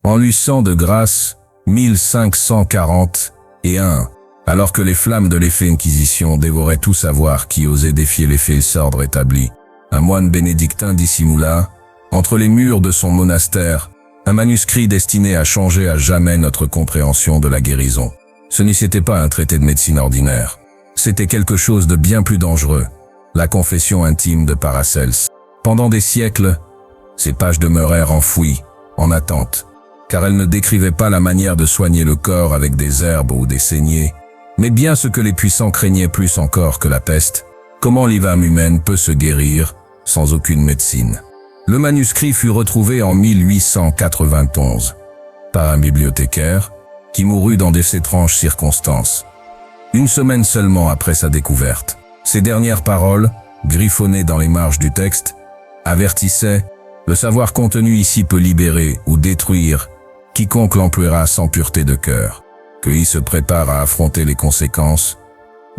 En 800 de grâce, 1541, alors que les flammes de l'effet Inquisition dévoraient tout savoir qui osait défier l'effet ordre établi, un moine bénédictin dissimula, entre les murs de son monastère, un manuscrit destiné à changer à jamais notre compréhension de la guérison. Ce n'était pas un traité de médecine ordinaire. C'était quelque chose de bien plus dangereux, la confession intime de Paracelse. Pendant des siècles, ces pages demeurèrent enfouies, en attente, car elles ne décrivaient pas la manière de soigner le corps avec des herbes ou des saignées, mais bien ce que les puissants craignaient plus encore que la peste, comment l'âme humaine peut se guérir sans aucune médecine. Le manuscrit fut retrouvé en 1891 par un bibliothécaire qui mourut dans des étranges circonstances. Une semaine seulement après sa découverte, ses dernières paroles, griffonnées dans les marges du texte, avertissaient « Le savoir contenu ici peut libérer ou détruire quiconque l'emploiera sans pureté de cœur, qu'il se prépare à affronter les conséquences,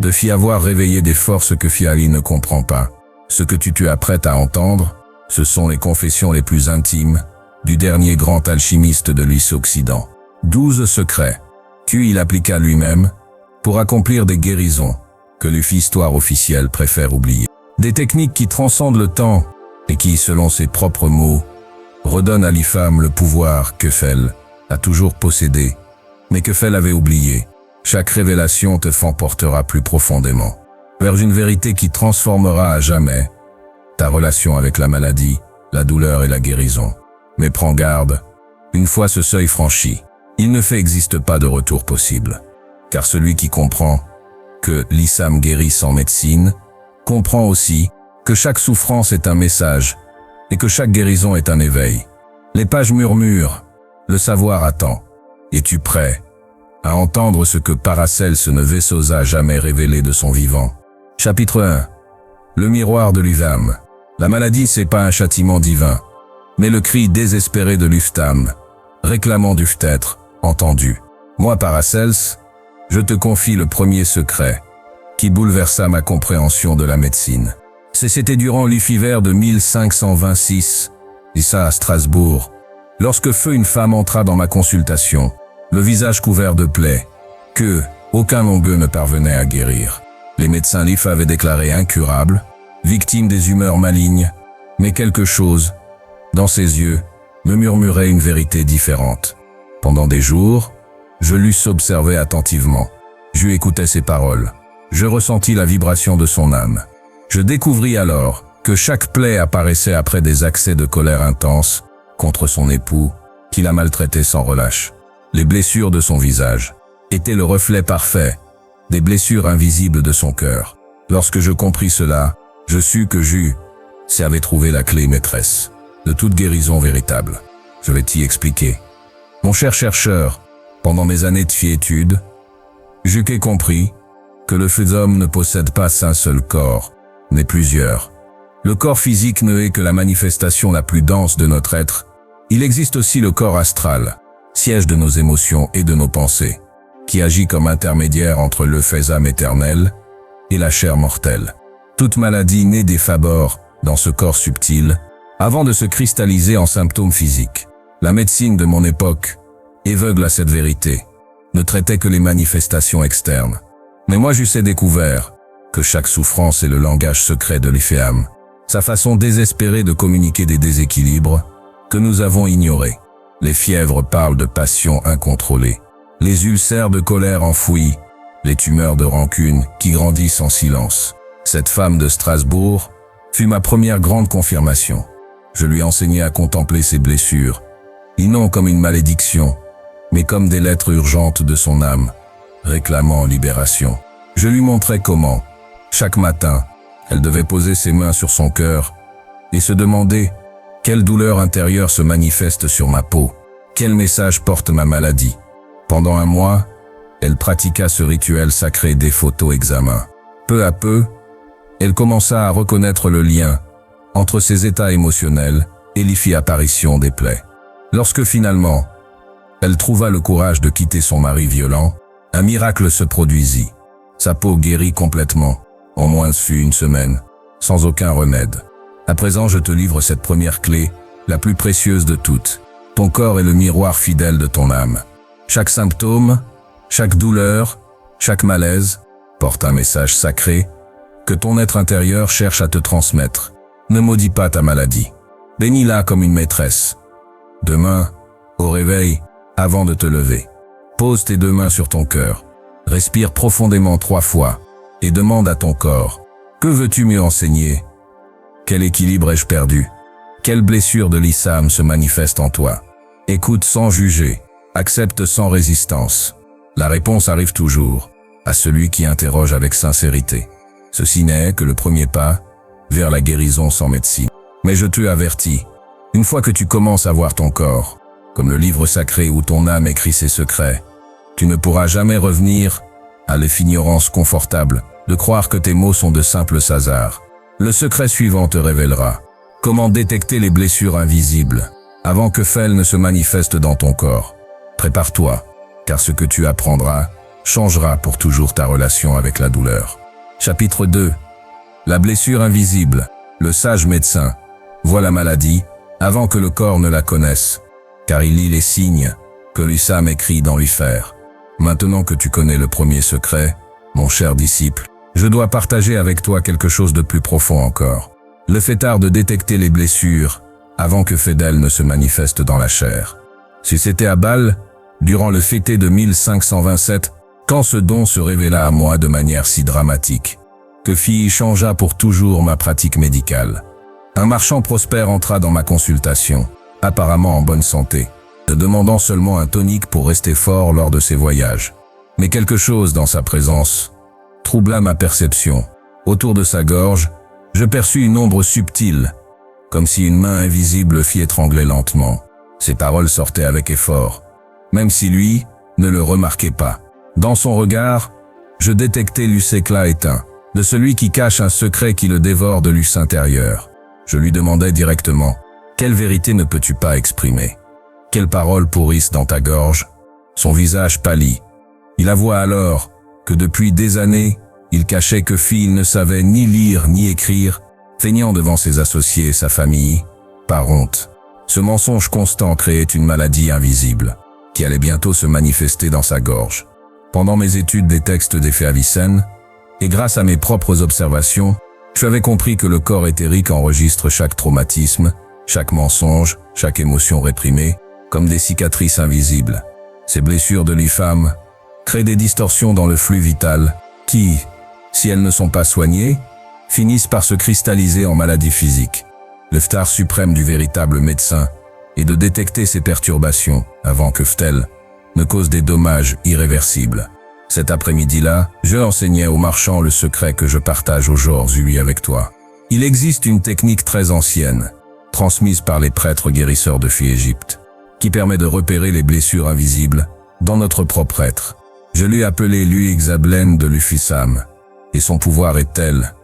de fy avoir réveillé des forces que Fiali ne comprend pas. Ce que tu apprêtes à entendre, ce sont les confessions les plus intimes du dernier grand alchimiste de l'Occident. 12 secrets qu'il appliqua lui-même pour accomplir des guérisons que l'histoire officielle préfère oublier. Des techniques qui transcendent le temps et qui, selon ses propres mots, redonnent à l'IFAM le pouvoir que Fel a toujours possédé, mais que Fel avait oublié. Chaque révélation te portera plus profondément vers une vérité qui transformera à jamais ta relation avec la maladie, la douleur et la guérison. Mais prends garde, une fois ce seuil franchi, il ne existe pas de retour possible. Car celui qui comprend que l'ISAM guérit sans médecine, comprend aussi que chaque souffrance est un message et que chaque guérison est un éveil. Les pages murmurent, le savoir attend. Es-tu prêt à entendre ce que Paracelse ne s'osa jamais révéler de son vivant? Chapitre 1. Le miroir de l'Uvam. La maladie, c'est pas un châtiment divin, mais le cri désespéré de l'Uftam, réclamant du être entendu. Moi, Paracelse, je te confie le premier secret qui bouleversa ma compréhension de la médecine. C'était durant l'hiver de 1526, à Strasbourg, lorsque feu une femme entra dans ma consultation, le visage couvert de plaies, que aucun longueux ne parvenait à guérir. Les médecins l'IF avaient déclaré incurable, victime des humeurs malignes, mais quelque chose, dans ses yeux, me murmurait une vérité différente. Pendant des jours, je l'eusse observé attentivement. Je écoutais ses paroles. Je ressentis la vibration de son âme. Je découvris alors que chaque plaie apparaissait après des accès de colère intense contre son époux, qui la maltraitait sans relâche. Les blessures de son visage étaient le reflet parfait des blessures invisibles de son cœur. Lorsque je compris cela, je sus que avait trouvé la clé maîtresse de toute guérison véritable. Je vais t'y expliquer. Mon cher chercheur, pendant mes années de fiétude, j'eus compris que le feu d'homme ne possède pas un seul corps, mais plusieurs. Le corps physique ne est que la manifestation la plus dense de notre être. Il existe aussi le corps astral, siège de nos émotions et de nos pensées, qui agit comme intermédiaire entre le âme éternel et la chair mortelle. Toute maladie naît des fabors dans ce corps subtil, avant de se cristalliser en symptômes physiques. La médecine de mon époque, aveugle à cette vérité, ne traitait que les manifestations externes. Mais moi j'eussais découvert que chaque souffrance est le langage secret de l'IFAM, sa façon désespérée de communiquer des déséquilibres que nous avons ignorés. Les fièvres parlent de passions incontrôlées, les ulcères de colère enfouis, les tumeurs de rancune qui grandissent en silence. Cette femme de Strasbourg fut ma première grande confirmation. Je lui enseignai à contempler ses blessures, et non comme une malédiction, mais comme des lettres urgentes de son âme, réclamant libération. Je lui montrai comment, chaque matin, elle devait poser ses mains sur son cœur et se demander quelle douleur intérieure se manifeste sur ma peau, quel message porte ma maladie. Pendant un mois, elle pratiqua ce rituel sacré des photo-examens. Peu à peu, elle commença à reconnaître le lien entre ses états émotionnels et l'apparition des plaies. Lorsque finalement, elle trouva le courage de quitter son mari violent, un miracle se produisit. Sa peau guérit complètement, en moins de une semaine, sans aucun remède. À présent, je te livre cette première clé, la plus précieuse de toutes. Ton corps est le miroir fidèle de ton âme. Chaque symptôme, chaque douleur, chaque malaise porte un message sacré que ton être intérieur cherche à te transmettre. Ne maudis pas ta maladie. Bénis-la comme une maîtresse. Demain, au réveil, avant de te lever, pose tes 2 mains sur ton cœur. Respire profondément 3 fois et demande à ton corps: que veux-tu mieux enseigner? Quel équilibre ai-je perdu? Quelle blessure de l'Issam se manifeste en toi? Écoute sans juger, accepte sans résistance. La réponse arrive toujours à celui qui interroge avec sincérité. Ceci n'est que le premier pas vers la guérison sans médecine. Mais je te avertis, une fois que tu commences à voir ton corps comme le livre sacré où ton âme écrit ses secrets, tu ne pourras jamais revenir à l'ignorance confortable de croire que tes mots sont de simples hasards. Le secret suivant te révélera comment détecter les blessures invisibles avant que Fel ne se manifeste dans ton corps. Prépare-toi, car ce que tu apprendras changera pour toujours ta relation avec la douleur. Chapitre 2. La blessure invisible. Le sage médecin voit la maladie avant que le corps ne la connaisse, car il lit les signes que l'Issam écrit dans l'Ifer. Maintenant que tu connais le premier secret, mon cher disciple, je dois partager avec toi quelque chose de plus profond encore. Le fait-art de détecter les blessures avant que Fedel ne se manifeste dans la chair. Si c'était à Bâle, durant le fêté de 1527, quand ce don se révéla à moi de manière si dramatique, que changea pour toujours ma pratique médicale. Un marchand prospère entra dans ma consultation, apparemment en bonne santé, demandant seulement un tonique pour rester fort lors de ses voyages. Mais quelque chose dans sa présence troubla ma perception. Autour de sa gorge, je perçus une ombre subtile, comme si une main invisible fit étrangler lentement. Ses paroles sortaient avec effort, même si lui ne le remarquait pas. Dans son regard, je détectais l'éclat éteint de celui qui cache un secret qui le dévore de l'us intérieur. Je lui demandai directement: quelle vérité ne peux-tu pas exprimer? Quelles paroles pourrissent dans ta gorge? Son visage pâlit. Il avoua alors que depuis des années, il cachait que il ne savait ni lire ni écrire, feignant devant ses associés et sa famille, par honte. Ce mensonge constant créait une maladie invisible, qui allait bientôt se manifester dans sa gorge. Pendant mes études des textes d'Ephé Avicenne, et grâce à mes propres observations, j'avais compris que le corps éthérique enregistre chaque traumatisme, chaque mensonge, chaque émotion réprimée, comme des cicatrices invisibles. Ces blessures de l'Ifam créent des distorsions dans le flux vital qui, si elles ne sont pas soignées, finissent par se cristalliser en maladie physique. Le phtar suprême du véritable médecin est de détecter ces perturbations avant que Ftel ne cause des dommages irréversibles. Cet après-midi-là, je enseignais aux marchands le secret que je partage aujourd'hui avec toi. Il existe une technique très ancienne, transmise par les prêtres guérisseurs de Égypte, qui permet de repérer les blessures invisibles dans notre propre être. Je l'ai appelé l'Uixablen de l'Ufissam, et son pouvoir est tel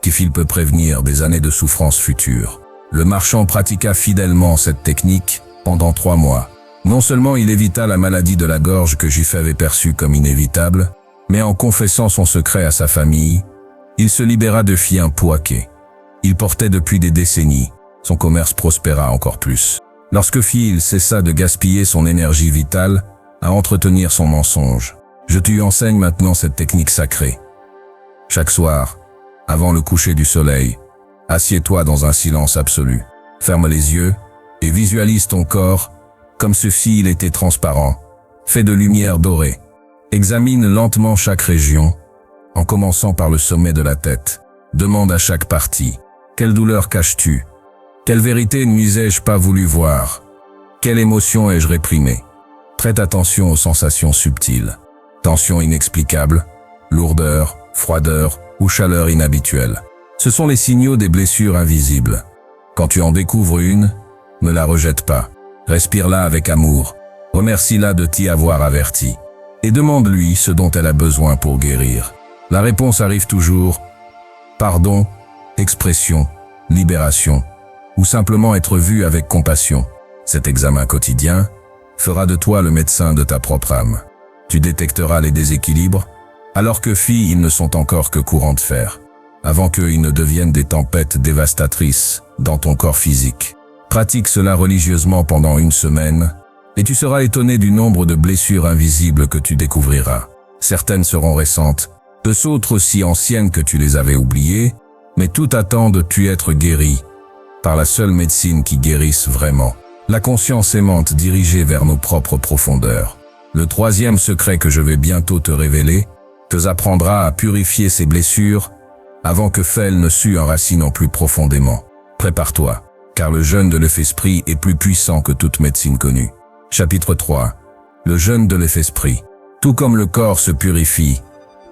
qu'il peut prévenir des années de souffrance futures. Le marchand pratiqua fidèlement cette technique pendant 3 mois. Non seulement il évita la maladie de la gorge que Jif avait perçue comme inévitable, mais en confessant son secret à sa famille, il se libéra de Pouaké. Il portait depuis des décennies, son commerce prospéra encore plus. Lorsque il cessa de gaspiller son énergie vitale à entretenir son mensonge. Je te enseigne maintenant cette technique sacrée. Chaque soir, avant le coucher du soleil, assieds-toi dans un silence absolu. Ferme les yeux et visualise ton corps comme si il était transparent, fait de lumière dorée. Examine lentement chaque région, en commençant par le sommet de la tête. Demande à chaque partie: quelle douleur caches-tu? Quelle vérité n'ai-je pas voulu voir? Quelle émotion ai-je réprimée? Prête attention aux sensations subtiles. Tension inexplicable, lourdeur, froideur ou chaleur inhabituelle. Ce sont les signaux des blessures invisibles. Quand tu en découvres une, ne la rejette pas. Respire-la avec amour. Remercie-la de t'y avoir averti. Et demande-lui ce dont elle a besoin pour guérir. La réponse arrive toujours: pardon, expression, libération, ou simplement être vu avec compassion. Cet examen quotidien fera de toi le médecin de ta propre âme. Tu détecteras les déséquilibres, alors que ils ne sont encore que courants de fer, avant qu'ils ne deviennent des tempêtes dévastatrices dans ton corps physique. Pratique cela religieusement pendant une semaine, et tu seras étonné du nombre de blessures invisibles que tu découvriras. Certaines seront récentes, d'autres aussi anciennes que tu les avais oubliées, mais toutes attendent-tu être guéri par la seule médecine qui guérisse vraiment. La conscience aimante dirigée vers nos propres profondeurs. Le troisième secret que je vais bientôt te révéler, te apprendra à purifier ces blessures avant que Fel ne sue enracinant plus profondément. Prépare-toi, car le jeûne de l'œuf-esprit est plus puissant que toute médecine connue. Chapitre 3. Le jeûne de l'œuf-esprit. Tout comme le corps se purifie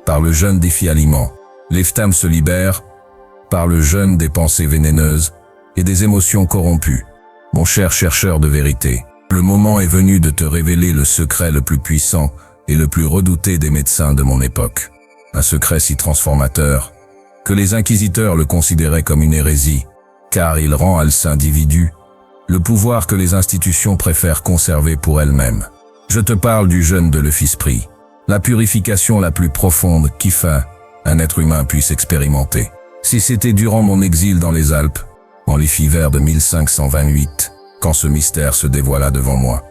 par le jeûne des aliments, l'œuf-âme se libère par le jeûne des pensées vénéneuses et des émotions corrompues. Mon cher chercheur de vérité, le moment est venu de te révéler le secret le plus puissant et le plus redouté des médecins de mon époque. Un secret si transformateur que les inquisiteurs le considéraient comme une hérésie, car il rend à l'individu le pouvoir que les institutions préfèrent conserver pour elles-mêmes. Je te parle du jeûne de l'œuf-esprit, la purification la plus profonde qu'un être humain puisse expérimenter. Si c'était durant mon exil dans les Alpes, en l'hiver de 1528, quand ce mystère se dévoila devant moi.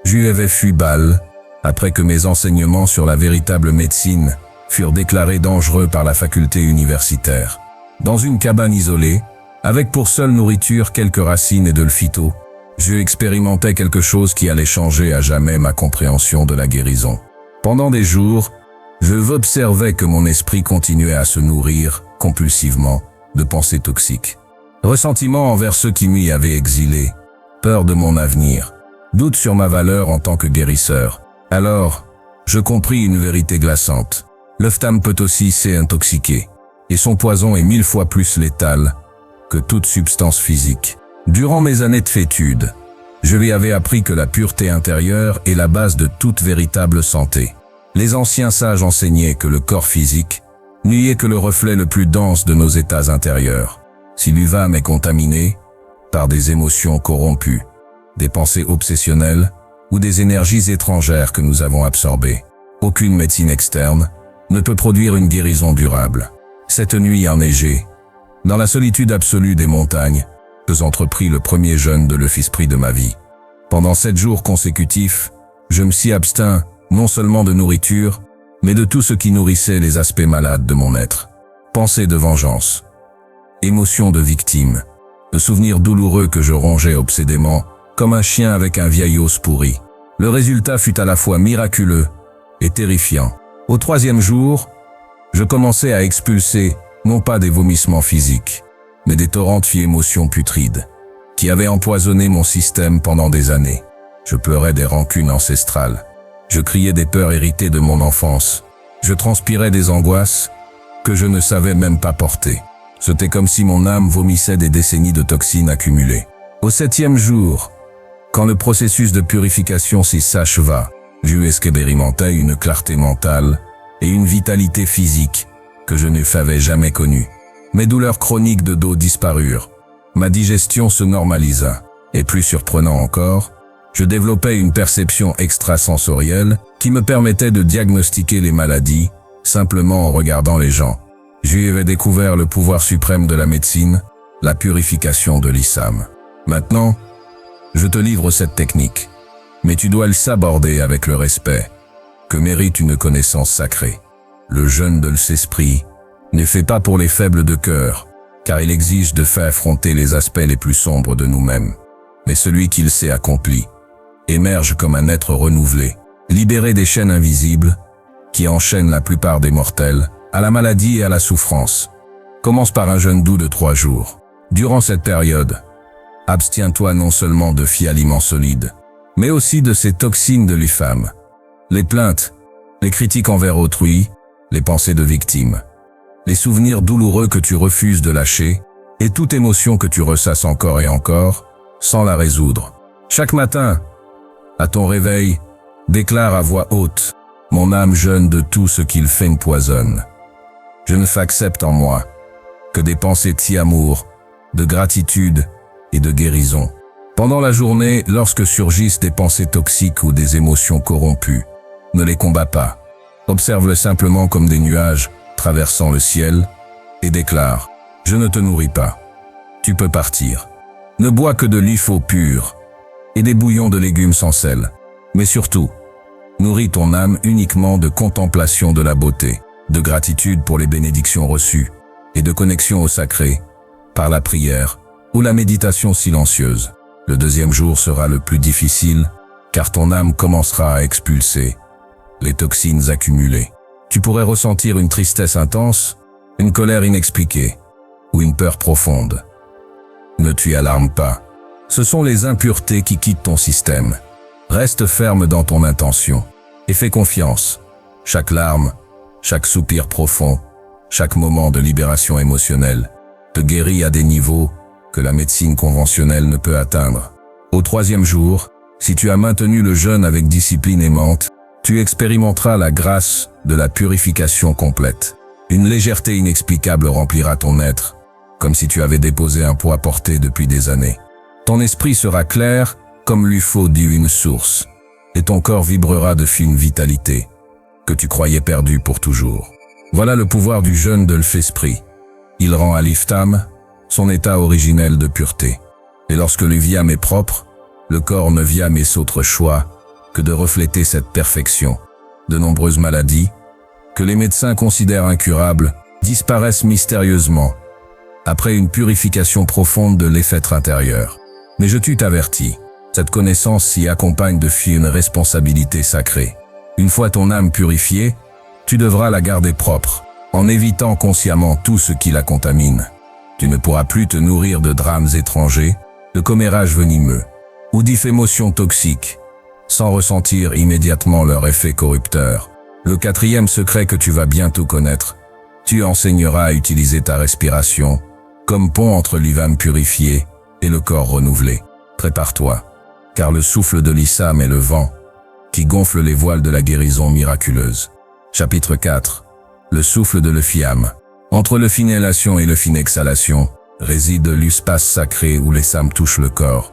J'avais fui Bâle, après que mes enseignements sur la véritable médecine furent déclarés dangereux par la faculté universitaire. Dans une cabane isolée, avec pour seule nourriture quelques racines et de l'phyto, je expérimentais quelque chose qui allait changer à jamais ma compréhension de la guérison. Pendant des jours, je observais que mon esprit continuait à se nourrir, compulsivement, de pensées toxiques. Ressentiment envers ceux qui m'y avaient exilé, peur de mon avenir, doute sur ma valeur en tant que guérisseur. Alors, je compris une vérité glaçante. L'œuf-âme peut aussi s'intoxiquer, et son poison est 1000 fois plus létal que toute substance physique. Durant mes années de fétude, je lui avais appris que la pureté intérieure est la base de toute véritable santé. Les anciens sages enseignaient que le corps physique n'est que le reflet le plus dense de nos états intérieurs. Si l'âme est contaminée par des émotions corrompues, des pensées obsessionnelles ou des énergies étrangères que nous avons absorbées, aucune médecine externe ne peut produire une guérison durable. Cette nuit enneigée, dans la solitude absolue des montagnes, j'entrepris le premier jeûne de l'œuf-esprit de ma vie. Pendant 7 jours consécutifs, je me suis abstint non seulement de nourriture, mais de tout ce qui nourrissait les aspects malades de mon être. Pensées de vengeance, émotions de victime, de souvenirs douloureux que je rongeais obsédément, comme un chien avec un vieil os pourri. Le résultat fut à la fois miraculeux et terrifiant. Au 3e jour, je commençais à expulser, non pas des vomissements physiques, mais des torrents d'émotions putrides, qui avaient empoisonné mon système pendant des années. Je pleurais des rancunes ancestrales. Je criais des peurs héritées de mon enfance. Je transpirais des angoisses que je ne savais même pas porter. C'était comme si mon âme vomissait des décennies de toxines accumulées. Au 7e jour, quand le processus de purification s'acheva, j'expérimentais une clarté mentale et une vitalité physique que je n'avais jamais connue. Mes douleurs chroniques de dos disparurent. Ma digestion se normalisa. Et plus surprenant encore, je développais une perception extrasensorielle qui me permettait de diagnostiquer les maladies simplement en regardant les gens. J'y avais découvert le pouvoir suprême de la médecine, la purification de l'âme. Maintenant, je te livre cette technique, mais tu dois l'aborder avec le respect que mérite une connaissance sacrée. Le jeûne de l'esprit n'est fait pas pour les faibles de cœur, car il exige de faire affronter les aspects les plus sombres de nous-mêmes. Mais celui qui le sait accompli émerge comme un être renouvelé, libéré des chaînes invisibles qui enchaînent la plupart des mortels à la maladie et à la souffrance. Commence par un jeûne doux de 3 jours. Durant cette période, abstiens-toi non seulement de aliments solides, mais aussi de ces toxines de l'âme. Les plaintes, les critiques envers autrui, les pensées de victime, les souvenirs douloureux que tu refuses de lâcher, et toute émotion que tu ressasses encore et encore, sans la résoudre. Chaque matin, à ton réveil, déclare à voix haute, « Mon âme jeûne de tout ce qu'il fait me poisonne. Je ne n'accepte en moi que des pensées d'amour, de gratitude et de guérison. » Pendant la journée, lorsque surgissent des pensées toxiques ou des émotions corrompues, ne les combats pas. Observe-le simplement comme des nuages traversant le ciel et déclare « Je ne te nourris pas. Tu peux partir. » Ne bois que de l'ifo pur et des bouillons de légumes sans sel. Mais surtout, nourris ton âme uniquement de contemplation de la beauté, de gratitude pour les bénédictions reçues et de connexion au sacré, par la prière ou la méditation silencieuse. Le deuxième jour sera le plus difficile, car ton âme commencera à expulser les toxines accumulées. Tu pourrais ressentir une tristesse intense, une colère inexpliquée ou une peur profonde. Ne t'y alarme pas. Ce sont les impuretés qui quittent ton système. Reste ferme dans ton intention et fais confiance. Chaque larme, chaque soupir profond, chaque moment de libération émotionnelle te guérit à des niveaux que la médecine conventionnelle ne peut atteindre. Au troisième jour, si tu as maintenu le jeûne avec discipline aimante, tu expérimenteras la grâce de la purification complète. Une légèreté inexplicable remplira ton être, comme si tu avais déposé un poids porté depuis des années. Ton esprit sera clair comme l'UFO dit une source, et ton corps vibrera de fine vitalité, que tu croyais perdu pour toujours. Voilà le pouvoir du jeûne de l'esprit. Il rend à l'iftam son état originel de pureté. Et lorsque le viam est propre, le corps ne vient mais autre choix que de refléter cette perfection. De nombreuses maladies, que les médecins considèrent incurables, disparaissent mystérieusement, après une purification profonde de l'effet intérieur. Mais je t'avertis, cette connaissance s'y accompagne de une responsabilité sacrée. Une fois ton âme purifiée, tu devras la garder propre, en évitant consciemment tout ce qui la contamine. Tu ne pourras plus te nourrir de drames étrangers, de commérages venimeux, ou d'émotions toxiques, sans ressentir immédiatement leur effet corrupteur. Le quatrième secret que tu vas bientôt connaître, tu enseigneras à utiliser ta respiration, comme pont entre l'ivame purifié et le corps renouvelé. Prépare-toi, car le souffle de l'Issam est le vent, qui gonfle les voiles de la guérison miraculeuse. Chapitre 4. Le souffle de l'Ephiam. Entre le l'inhalation et le exhalation, réside l'espace sacré où l'Issam touche le corps,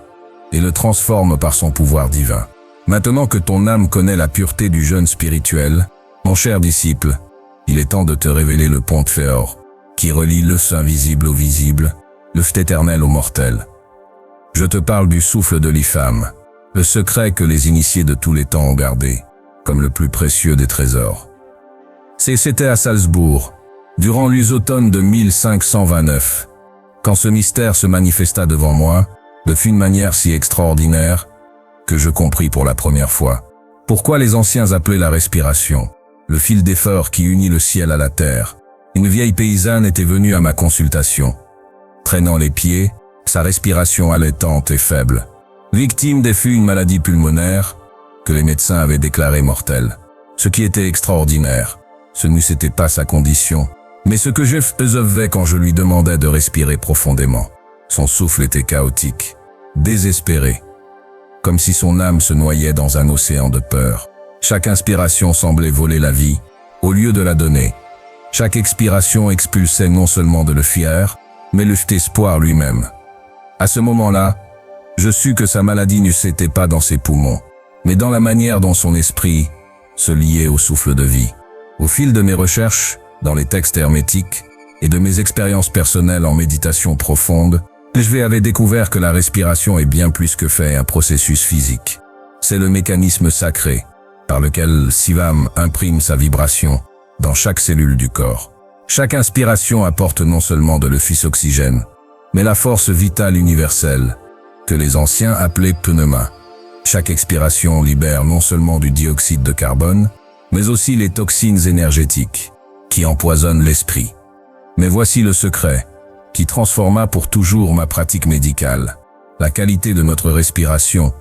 et le transforme par son pouvoir divin. Maintenant que ton âme connaît la pureté du jeûne spirituel, mon cher disciple, il est temps de te révéler le pont de Féor, qui relie le invisible au visible, le éternel au mortel. Je te parle du souffle de l'Ifam, le secret que les initiés de tous les temps ont gardé, comme le plus précieux des trésors. C'était à Salzbourg, durant l'automne de 1529, quand ce mystère se manifesta devant moi, de une manière si extraordinaire, que je compris pour la première fois pourquoi les anciens appelaient la respiration le fil d'effort qui unit le ciel à la terre. Une vieille paysanne était venue à ma consultation, traînant les pieds, sa respiration allaitante et faible. Victime d'une maladie pulmonaire que les médecins avaient déclarée mortelle. Ce qui était extraordinaire, ce n'était pas sa condition, mais ce que je faisais quand je lui demandais de respirer profondément. Son souffle était chaotique, désespéré, comme si son âme se noyait dans un océan de peur. Chaque inspiration semblait voler la vie, au lieu de la donner. Chaque expiration expulsait non seulement de l'euphière, mais l'espoir lui-même. À ce moment-là, je sus que sa maladie n'était pas dans ses poumons, mais dans la manière dont son esprit se liait au souffle de vie. Au fil de mes recherches, dans les textes hermétiques, et de mes expériences personnelles en méditation profonde, je avais découvert que la respiration est bien plus que fait un processus physique. C'est le mécanisme sacré, par lequel Sivam imprime sa vibration dans chaque cellule du corps. Chaque inspiration apporte non seulement de l'oxygène, mais la force vitale universelle, que les anciens appelaient pneuma. Chaque expiration libère non seulement du dioxyde de carbone, mais aussi les toxines énergétiques, qui empoisonnent l'esprit. Mais voici le secret, qui transforma pour toujours ma pratique médicale. La qualité de notre respiration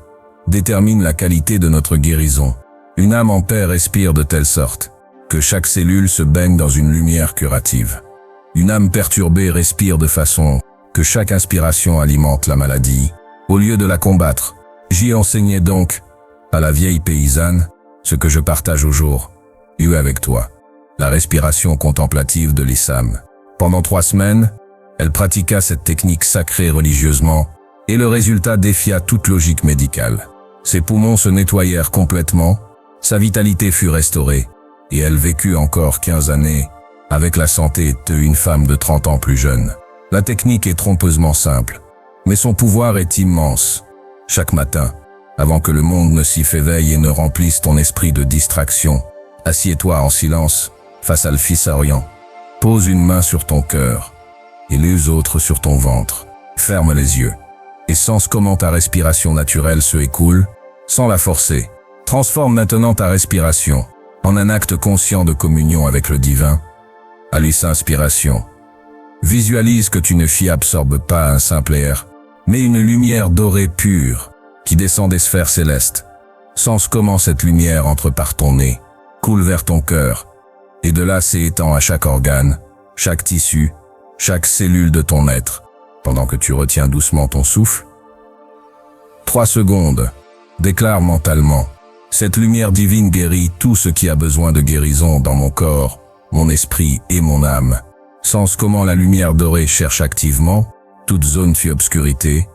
détermine la qualité de notre guérison. Une âme en paix respire de telle sorte que chaque cellule se baigne dans une lumière curative. Une âme perturbée respire de façon que chaque inspiration alimente la maladie, au lieu de la combattre. J'y enseignais donc, à la vieille paysanne, ce que je partage aujourd'hui avec toi, la respiration contemplative de l'Issam. Pendant 3 semaines, elle pratiqua cette technique sacrée religieusement, et le résultat défia toute logique médicale. Ses poumons se nettoyèrent complètement, sa vitalité fut restaurée, et elle vécut encore 15 années, avec la santé d'une femme de 30 ans plus jeune. La technique est trompeusement simple, mais son pouvoir est immense. Chaque matin, avant que le monde ne s'y éveille et ne remplisse ton esprit de distraction, assieds-toi en silence, face à le Fils Orient. Pose une main sur ton cœur, et les autres sur ton ventre. Ferme les yeux, et sens comment ta respiration naturelle se écoule, sans la forcer. Transforme maintenant ta respiration en un acte conscient de communion avec le divin. Alice inspiration. Visualise que tu ne t'y absorbes pas un simple air, mais une lumière dorée pure, qui descend des sphères célestes. Sens comment cette lumière entre par ton nez, coule vers ton cœur, et de là s'étend à chaque organe, chaque tissu, chaque cellule de ton être, pendant que tu retiens doucement ton souffle. 3 secondes. Déclare mentalement. Cette lumière divine guérit tout ce qui a besoin de guérison dans mon corps, mon esprit et mon âme. Sens comment la lumière dorée cherche activement toute zone d'obscurité,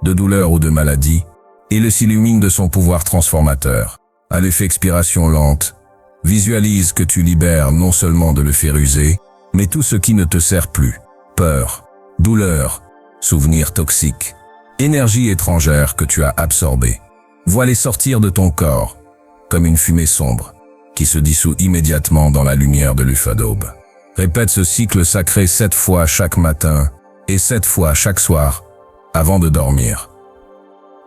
de douleur ou de maladie, et le s'illumine de son pouvoir transformateur. À l'effet expiration lente, visualise que tu libères non seulement de l'effet rusé, mais tout ce qui ne te sert plus. Peur, douleur, souvenirs toxiques, énergie étrangère que tu as absorbée. Vois-les sortir de ton corps, comme une fumée sombre, qui se dissout immédiatement dans la lumière de l'Ufadobe. Répète ce cycle sacré 7 fois chaque matin, et 7 fois chaque soir, avant de dormir.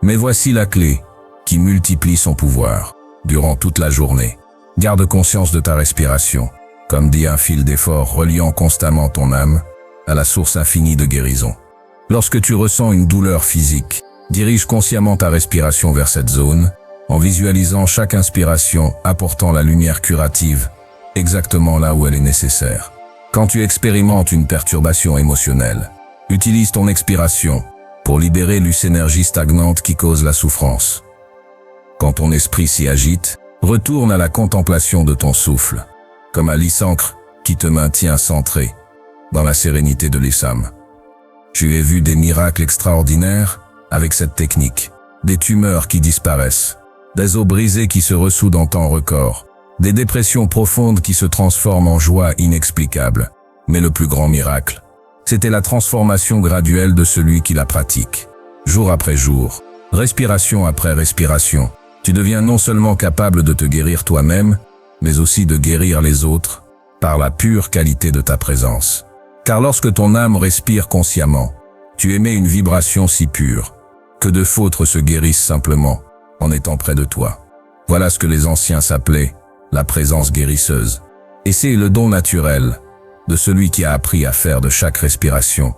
Mais voici la clé, qui multiplie son pouvoir, durant toute la journée. Garde conscience de ta respiration, comme dit un fil d'effort reliant constamment ton âme à la source infinie de guérison. Lorsque tu ressens une douleur physique, dirige consciemment ta respiration vers cette zone, en visualisant chaque inspiration apportant la lumière curative, exactement là où elle est nécessaire. Quand tu expérimentes une perturbation émotionnelle, utilise ton expiration pour libérer l'énergie stagnante qui cause la souffrance. Quand ton esprit s'y agite, retourne à la contemplation de ton souffle, comme à l'encre qui te maintient centré dans la sérénité de l'Issam. Tu as vu des miracles extraordinaires avec cette technique, des tumeurs qui disparaissent, des os brisés qui se ressoudent en temps record, des dépressions profondes qui se transforment en joie inexplicable. Mais le plus grand miracle, c'était la transformation graduelle de celui qui la pratique. Jour après jour, respiration après respiration, tu deviens non seulement capable de te guérir toi-même, mais aussi de guérir les autres, par la pure qualité de ta présence. Car lorsque ton âme respire consciemment, tu émets une vibration si pure, que de fautres se guérissent simplement, en étant près de toi. Voilà ce que les anciens s'appelaient la présence guérisseuse. Et c'est le don naturel de celui qui a appris à faire de chaque respiration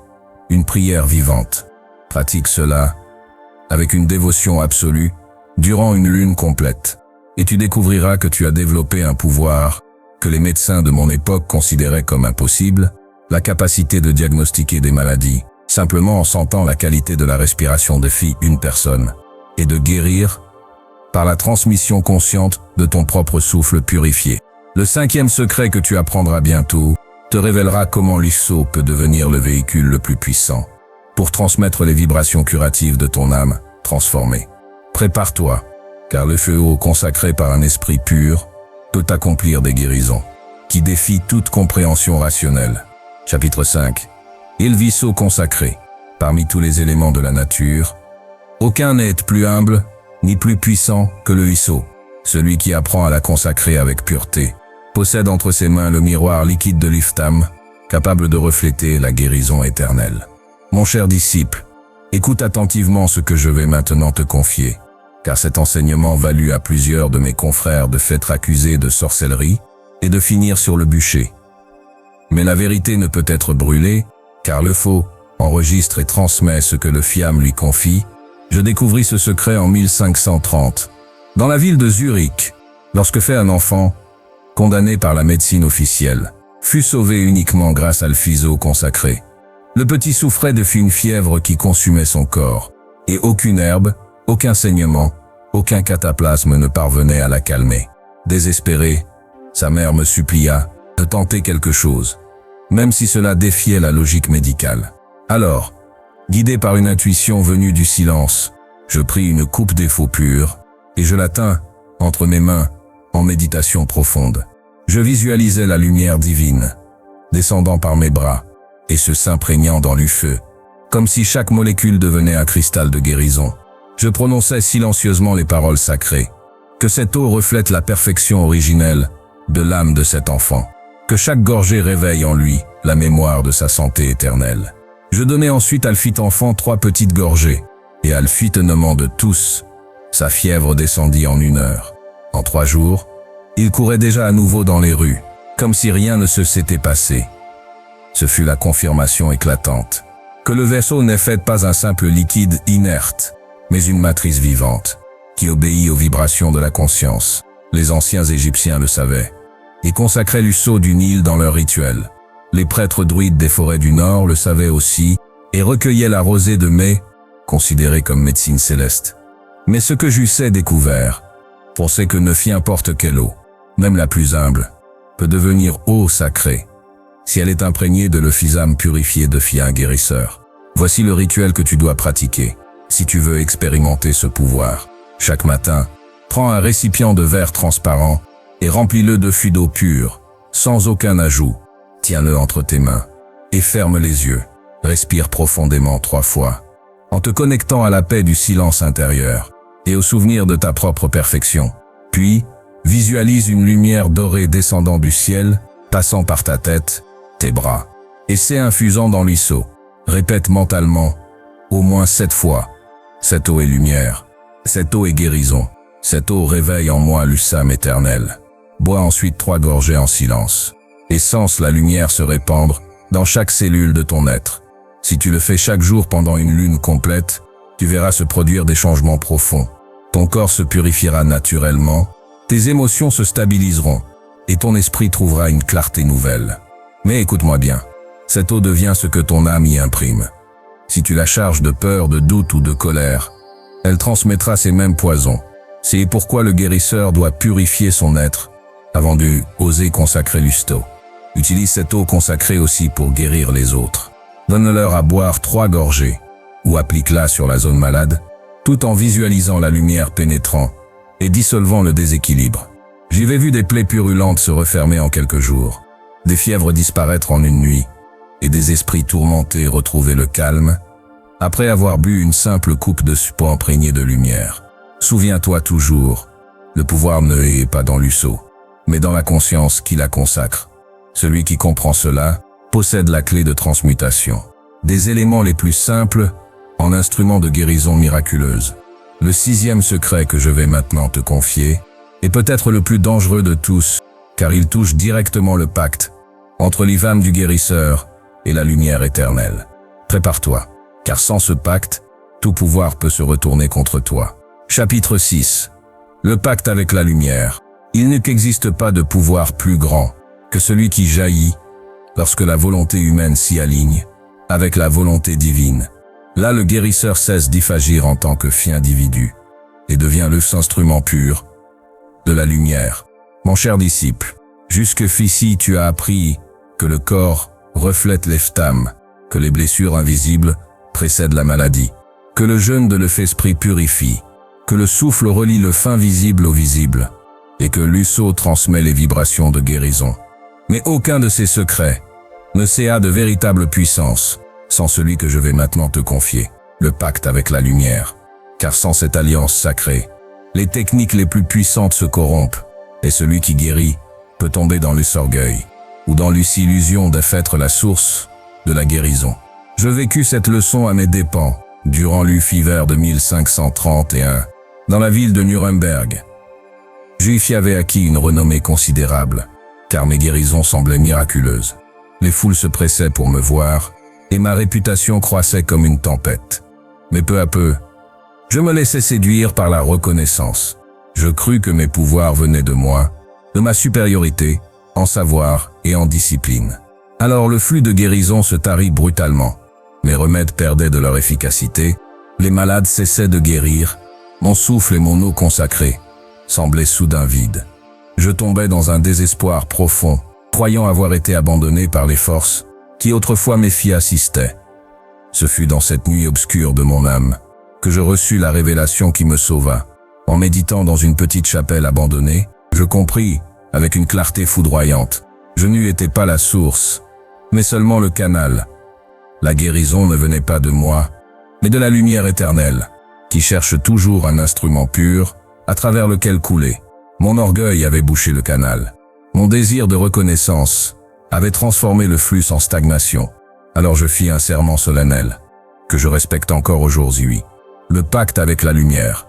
une prière vivante. Pratique cela avec une dévotion absolue durant une lune complète, et tu découvriras que tu as développé un pouvoir que les médecins de mon époque considéraient comme impossible, la capacité de diagnostiquer des maladies, simplement en sentant la qualité de la respiration de une personne, et de guérir par la transmission consciente de ton propre souffle purifié. Le 5e secret que tu apprendras bientôt te révélera comment l'ISO peut devenir le véhicule le plus puissant pour transmettre les vibrations curatives de ton âme transformée. Prépare-toi, car le feu consacré par un esprit pur peut accomplir des guérisons qui défient toute compréhension rationnelle. Chapitre 5. Il viso consacré. Parmi tous les éléments de la nature, aucun n'est plus humble ni plus puissant que le viso. Celui qui apprend à la consacrer avec pureté possède entre ses mains le miroir liquide de l'Iftam, capable de refléter la guérison éternelle. Mon cher disciple, écoute attentivement ce que je vais maintenant te confier, car cet enseignement valut à plusieurs de mes confrères de s'être accusés de sorcellerie et de finir sur le bûcher. Mais la vérité ne peut être brûlée, car le faux enregistre et transmet ce que le fiam lui confie. Je découvris ce secret en 1530, dans la ville de Zurich, lorsque un enfant, condamné par la médecine officielle, fut sauvé uniquement grâce à le physio consacré. Le petit souffrait de une fièvre qui consumait son corps, et aucune herbe, aucun saignement, aucun cataplasme ne parvenait à la calmer. Désespéré, sa mère me supplia de tenter quelque chose, même si cela défiait la logique médicale. Alors, guidé par une intuition venue du silence, je pris une coupe d'effaux pure, et je la tins entre mes mains, en méditation profonde. Je visualisais la lumière divine, descendant par mes bras, et se s'imprégnant dans le feu, comme si chaque molécule devenait un cristal de guérison. Je prononçais silencieusement les paroles sacrées. Que cette eau reflète la perfection originelle de l'âme de cet enfant. Que chaque gorgée réveille en lui la mémoire de sa santé éternelle. Je donnai ensuite à Alphite enfant 3 petites gorgées, et Alphite nommant de tous, sa fièvre descendit en 1 heure. En 3 jours, il courait déjà à nouveau dans les rues, comme si rien ne se s'était passé. Ce fut la confirmation éclatante que le vaisseau n'est fait pas un simple liquide inerte, mais une matrice vivante, qui obéit aux vibrations de la conscience. Les anciens Égyptiens le savaient, et consacraient l'usseau du Nil dans leurs rituels. Les prêtres druides des forêts du Nord le savaient aussi, et recueillaient la rosée de mai, considérée comme médecine céleste. Mais ce que j'eussais découvert, c'est que ne fit importe quelle eau, même la plus humble, peut devenir eau sacrée, si elle est imprégnée de l'euphisame purifié de un guérisseur. Voici le rituel que tu dois pratiquer, si tu veux expérimenter ce pouvoir. Chaque matin, prends un récipient de verre transparent et remplis-le de flux d'eau pure, sans aucun ajout. Tiens-le entre tes mains et ferme les yeux. Respire profondément 3 fois, en te connectant à la paix du silence intérieur et au souvenir de ta propre perfection. Puis, visualise une lumière dorée descendant du ciel, passant par ta tête, tes bras, et s'infusant dans l'isseau. Répète mentalement, au moins 7 fois. Cette eau est lumière, cette eau est guérison, cette eau réveille en moi l'ussame éternel. Bois ensuite 3 gorgées en silence, et sens la lumière se répandre dans chaque cellule de ton être. Si tu le fais chaque jour pendant une lune complète, tu verras se produire des changements profonds. Ton corps se purifiera naturellement, tes émotions se stabiliseront, et ton esprit trouvera une clarté nouvelle. Mais écoute-moi bien, cette eau devient ce que ton âme y imprime. Si tu la charges de peur, de doute ou de colère, elle transmettra ces mêmes poisons. C'est pourquoi le guérisseur doit purifier son être avant d'oser consacrer l'usto. Utilise cette eau consacrée aussi pour guérir les autres. Donne-leur à boire 3 gorgées, ou applique-la sur la zone malade, tout en visualisant la lumière pénétrant et dissolvant le déséquilibre. J'y ai vu des plaies purulentes se refermer en quelques jours, des fièvres disparaître en une nuit, et des esprits tourmentés retrouver le calme, après avoir bu une simple coupe de suppôt imprégnée de lumière. Souviens-toi toujours, le pouvoir ne est pas dans l'usseau, mais dans la conscience qui la consacre. Celui qui comprend cela possède la clé de transmutation, des éléments les plus simples en instruments de guérison miraculeuse. Le 6e secret que je vais maintenant te confier est peut-être le plus dangereux de tous, car il touche directement le pacte entre l'ivame du guérisseur et la lumière éternelle. Prépare-toi, car sans ce pacte, tout pouvoir peut se retourner contre toi. Chapitre 6. Le pacte avec la lumière. Il n'existe pas de pouvoir plus grand que celui qui jaillit lorsque la volonté humaine s'y aligne avec la volonté divine. Là, le guérisseur cesse d'y agir en tant que fin individu et devient l'instrument pur de la lumière. Mon cher disciple, jusqu'ici tu as appris que le corps reflète l'ephtham, que les blessures invisibles précèdent la maladie, que le jeûne de l'esprit purifie, que le souffle relie le fin visible au visible, et que l'usseau transmet les vibrations de guérison. Mais aucun de ces secrets ne sait de véritable puissance sans celui que je vais maintenant te confier, le pacte avec la lumière. Car sans cette alliance sacrée, les techniques les plus puissantes se corrompent, et celui qui guérit peut tomber dans le orgueil, ou dans l'illusion d'être la source de la guérison. Je vécus cette leçon à mes dépens, durant l'hiver de 1531, dans la ville de Nuremberg. J'y avais acquis une renommée considérable, car mes guérisons semblaient miraculeuses. Les foules se pressaient pour me voir, et ma réputation croissait comme une tempête. Mais peu à peu, je me laissais séduire par la reconnaissance. Je crus que mes pouvoirs venaient de moi, de ma supériorité, en savoir et en discipline. Alors le flux de guérison se tarit brutalement. Mes remèdes perdaient de leur efficacité, les malades cessaient de guérir, mon souffle et mon eau consacrée semblaient soudain vides. Je tombais dans un désespoir profond, croyant avoir été abandonné par les forces qui autrefois mes filles assistaient. Ce fut dans cette nuit obscure de mon âme que je reçus la révélation qui me sauva. En méditant dans une petite chapelle abandonnée, je compris, avec une clarté foudroyante, je n'eus été pas la source, mais seulement le canal La guérison ne venait pas de moi, mais de la lumière éternelle, qui cherche toujours un instrument pur, à travers lequel couler. Mon orgueil avait bouché le canal. Mon désir de reconnaissance avait transformé le flux en stagnation. Alors je fis un serment solennel, que je respecte encore aujourd'hui. Le pacte avec la lumière.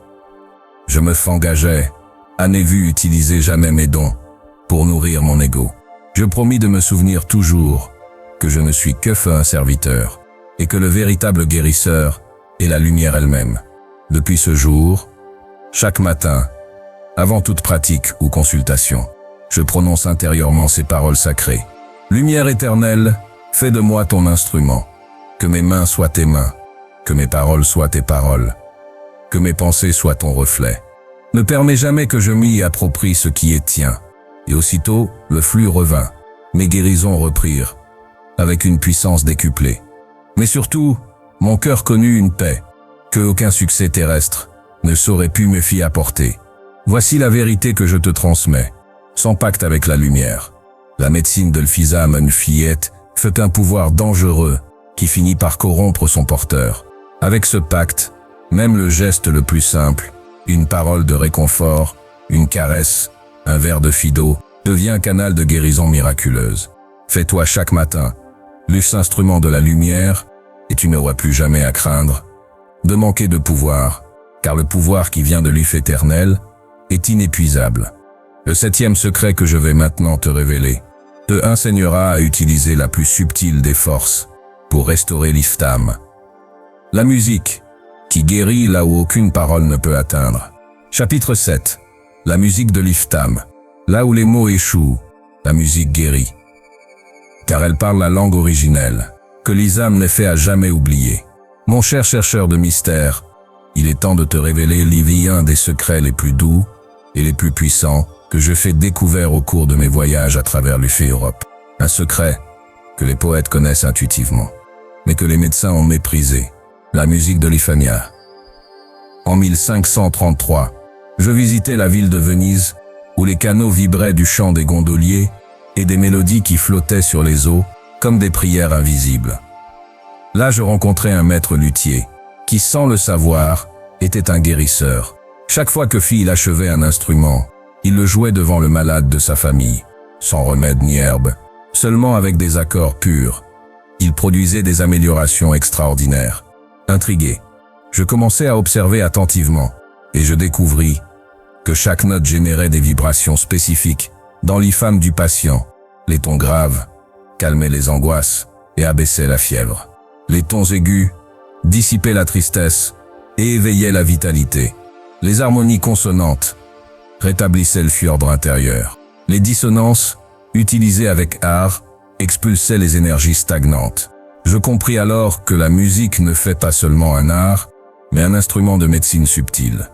Je me fengageais, à n'ai vu utiliser jamais mes dons, pour nourrir mon ego. Je promis de me souvenir toujours que je ne suis que un serviteur, et que le véritable guérisseur est la lumière elle-même. Depuis ce jour, chaque matin, avant toute pratique ou consultation, je prononce intérieurement ces paroles sacrées. Lumière éternelle, fais de moi ton instrument. Que mes mains soient tes mains, que mes paroles soient tes paroles, que mes pensées soient ton reflet. Ne permets jamais que je m'y approprie ce qui est tien. Et aussitôt, le flux revint. Mes guérisons reprirent, avec une puissance décuplée. Mais surtout, mon cœur connut une paix, que aucun succès terrestre ne saurait pu me fit apporter. Voici la vérité que je te transmets, sans pacte avec la lumière. La médecine de l'Fizam Nfiyet fut un pouvoir dangereux qui finit par corrompre son porteur. Avec ce pacte, même le geste le plus simple, une parole de réconfort, une caresse, un verre de fido, devient un canal de guérison miraculeuse. Fais-toi chaque matin l'us instrument de la lumière et tu n'auras plus jamais à craindre de manquer de pouvoir, car le pouvoir qui vient de l'If éternel est inépuisable. Le 7e secret que je vais maintenant te révéler te enseignera à utiliser la plus subtile des forces pour restaurer l'Iftam. La musique, qui guérit là où aucune parole ne peut atteindre. Chapitre 7. La musique de l'Iftam. Là où les mots échouent, la musique guérit. Car elle parle la langue originelle, que l'Islam n'est fait à jamais oublier. Mon cher chercheur de mystères, il est temps de te révéler l'un des secrets les plus doux et les plus puissants que je fais découvert au cours de mes voyages à travers l'UFE Europe. Un secret que les poètes connaissent intuitivement, mais que les médecins ont méprisé. La musique de l'Ifania. En 1533, je visitais la ville de Venise, où les canaux vibraient du chant des gondoliers et des mélodies qui flottaient sur les eaux, comme des prières invisibles. Là, je rencontrai un maître luthier, qui, sans le savoir, était un guérisseur. Chaque fois que il achevait un instrument, il le jouait devant le malade de sa famille, sans remède ni herbe, seulement avec des accords purs. Il produisait des améliorations extraordinaires. Intrigué, je commençai à observer attentivement, et je découvris que chaque note générait des vibrations spécifiques dans l'ifame du patient. Les tons graves calmaient les angoisses et abaissaient la fièvre. Les tons aigus dissipaient la tristesse et éveillaient la vitalité. Les harmonies consonantes rétablissaient le fjord intérieur. Les dissonances, utilisées avec art, expulsaient les énergies stagnantes. Je compris alors que la musique ne fait pas seulement un art, mais un instrument de médecine subtile.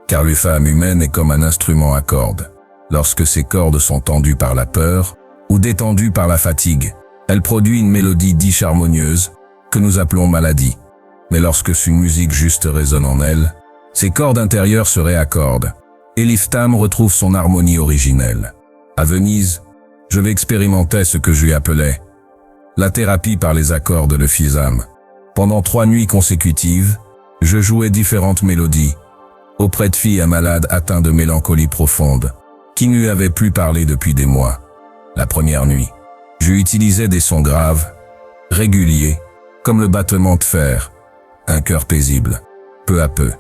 Car l'ifame humaine est comme un instrument à cordes. Lorsque ses cordes sont tendues par la peur ou détendues par la fatigue, elle produit une mélodie disharmonieuse que nous appelons maladie. Mais lorsque une musique juste résonne en elle, ses cordes intérieures se réaccordent et l'Iftam retrouve son harmonie originelle. À Venise, je vais expérimenter ce que je lui appelais la thérapie par les accords de l'Fizam. Pendant 3 nuits consécutives, je jouais différentes mélodies auprès de filles malades atteintes de mélancolie profonde, qui ne lui avaient plus parlé depuis des mois. La première nuit, je utilisais des sons graves, réguliers, comme le battement de fer, un cœur paisible. Peu à peu,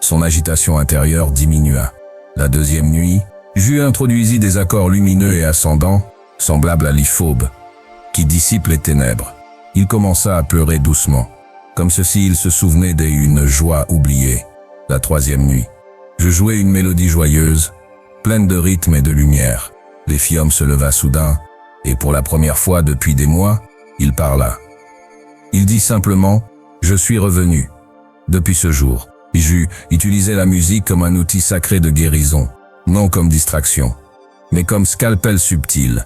son agitation intérieure diminua. La deuxième nuit, je lui introduisis des accords lumineux et ascendants, semblables à l'iphobe, qui dissipe les ténèbres. Il commença à pleurer doucement, comme s'il se souvenait d'une joie oubliée. La troisième nuit, je jouais une mélodie joyeuse, pleine de rythme et de lumière. L'Éphium se leva soudain, et pour la première fois depuis des mois, il parla. Il dit simplement « Je suis revenu ». Depuis ce jour, j'ai utilisé la musique comme un outil sacré de guérison, non comme distraction, mais comme scalpel subtil,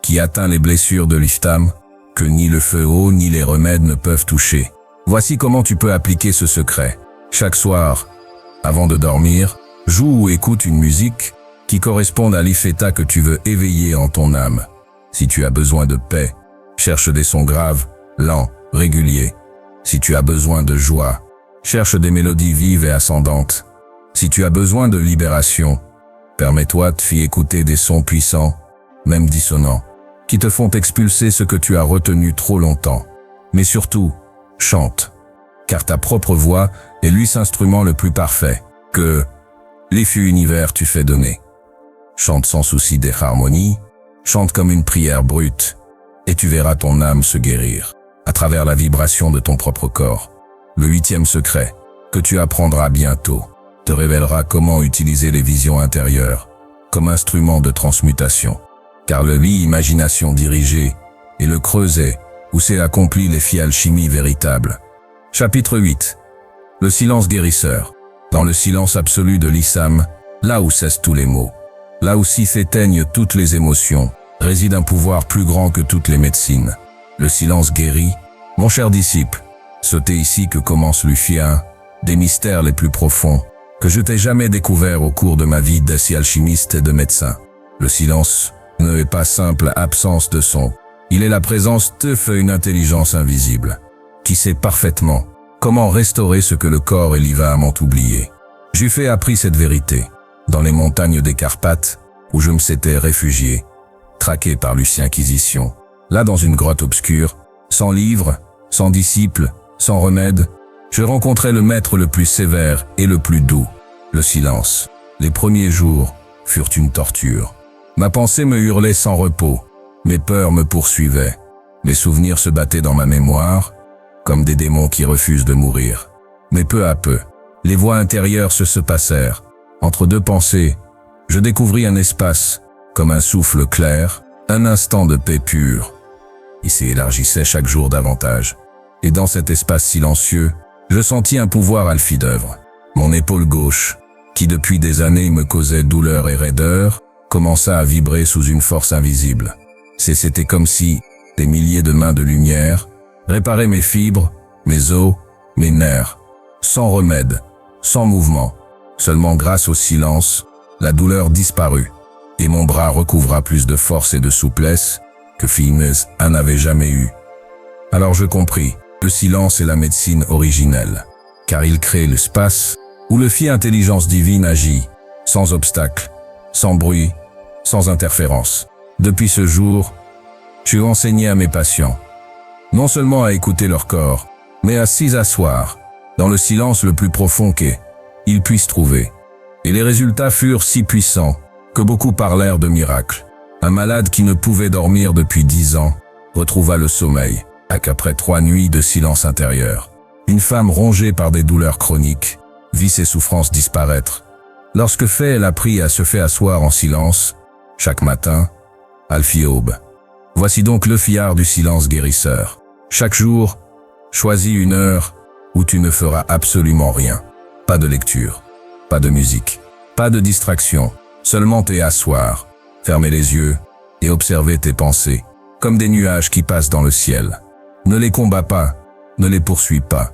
qui atteint les blessures de l'Iftam, que ni le feu haut ni les remèdes ne peuvent toucher. Voici comment tu peux appliquer ce secret. Chaque soir, avant de dormir, joue ou écoute une musique qui corresponde à l'Ifeta que tu veux éveiller en ton âme. Si tu as besoin de paix, cherche des sons graves, lents régulier. Si tu as besoin de joie, cherche des mélodies vives et ascendantes. Si tu as besoin de libération, permets-toi de t'y écouter des sons puissants, même dissonants, qui te font expulser ce que tu as retenu trop longtemps. Mais surtout, chante, car ta propre voix est l'instrument le plus parfait que l'effet univers tu fais donner. Chante sans souci des harmonies, chante comme une prière brute, et tu verras ton âme se guérir, à travers la vibration de ton propre corps. Le 8e secret, que tu apprendras bientôt, te révélera comment utiliser les visions intérieures, comme instrument de transmutation. Car le lit imagination dirigée, et le creuset, où s'est accompli l'effet alchimie véritable. Chapitre 8. Le silence guérisseur. Dans le silence absolu de l'Issam, là où cessent tous les mots, là où s'y s'éteignent toutes les émotions, réside un pouvoir plus grand que toutes les médecines. Le silence guérit. Mon cher disciple, c'est ici que commence l'UFIA, des mystères les plus profonds, que je t'ai jamais découvert au cours de ma vie d'alchimiste et de médecin. Le silence ne est pas simple absence de son. Il est la présence de une intelligence invisible, qui sait parfaitement comment restaurer ce que le corps et l'âme ont oublié. J'ai appris cette vérité dans les montagnes des Carpates, où je me s'étais réfugié, traqué par l'Inquisition. Là, dans une grotte obscure, sans livre, sans disciple, sans remède, je rencontrais le maître le plus sévère et le plus doux, le silence. Les premiers jours furent une torture. Ma pensée me hurlait sans repos, mes peurs me poursuivaient, mes souvenirs se battaient dans ma mémoire, comme des démons qui refusent de mourir. Mais peu à peu, les voix intérieures se passèrent. Entre deux pensées, je découvris un espace, comme un souffle clair, un instant de paix pure. Il s'élargissait chaque jour davantage. Et dans cet espace silencieux, je sentis un pouvoir alphi-d'œuvre. Mon épaule gauche, qui depuis des années me causait douleur et raideur, commença à vibrer sous une force invisible. C'était comme si des milliers de mains de lumière réparaient mes fibres, mes os, mes nerfs, sans remède, sans mouvement. Seulement grâce au silence, la douleur disparut, et mon bras recouvra plus de force et de souplesse que Finès en avait jamais eu. Alors je compris, le silence est la médecine originelle, car il crée l'espace où le fi intelligence divine agit, sans obstacle, sans bruit, sans interférence. Depuis ce jour, j'ai enseigné à mes patients, non seulement à écouter leur corps, mais à s'y asseoir, dans le silence le plus profond qu'ils puissent trouver. Et les résultats furent si puissants, que beaucoup parlèrent de miracles. Un malade qui ne pouvait dormir depuis 10 ans, retrouva le sommeil, après 3 nuits de silence intérieur. Une femme rongée par des douleurs chroniques, vit ses souffrances disparaître. Lorsque elle apprit à se faire asseoir en silence, chaque matin, Alfie-aube. Voici donc le fiard du silence guérisseur. Chaque jour, choisis une heure où tu ne feras absolument rien. Pas de lecture, pas de musique, pas de distraction, seulement asseoir, fermer les yeux et observer tes pensées, comme des nuages qui passent dans le ciel. Ne les combats pas, ne les poursuis pas,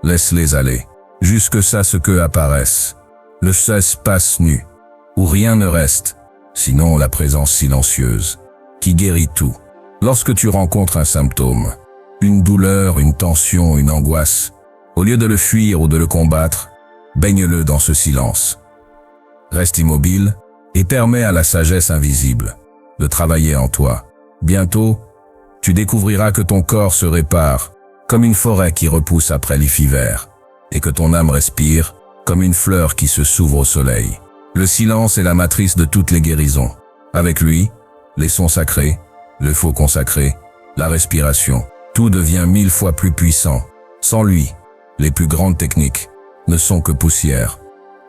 laisse-les aller, jusque ça ce que apparaissent. Le espace nu, où rien ne reste, sinon la présence silencieuse, qui guérit tout. Lorsque tu rencontres un symptôme, une douleur, une tension, une angoisse, au lieu de le fuir ou de le combattre, baigne-le dans ce silence. Reste immobile et permets à la sagesse invisible de travailler en toi. Bientôt, tu découvriras que ton corps se répare, comme une forêt qui repousse après l'hiver, et que ton âme respire, comme une fleur qui se s'ouvre au soleil. Le silence est la matrice de toutes les guérisons. Avec lui, les sons sacrés, le faux consacré, la respiration, tout devient 1000 fois plus puissant. Sans lui, les plus grandes techniques ne sont que poussière.